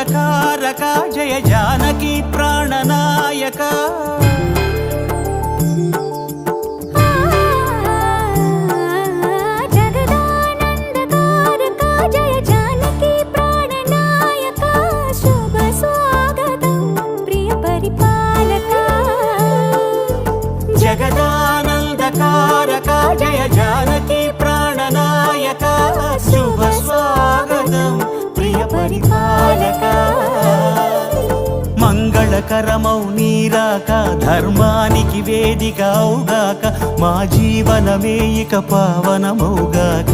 జగదానందకారక జయ జానకి ప్రాణనాయక జగదానందకారక జయ జానకి ప్రాణనాయక శుభ స్వాగతం ప్రియ పరిపాలక మంగళకరమౌ నీరాక ధర్మానికి వేదిక అవుగాక మా జీవనమే ఇక పావనమౌగాక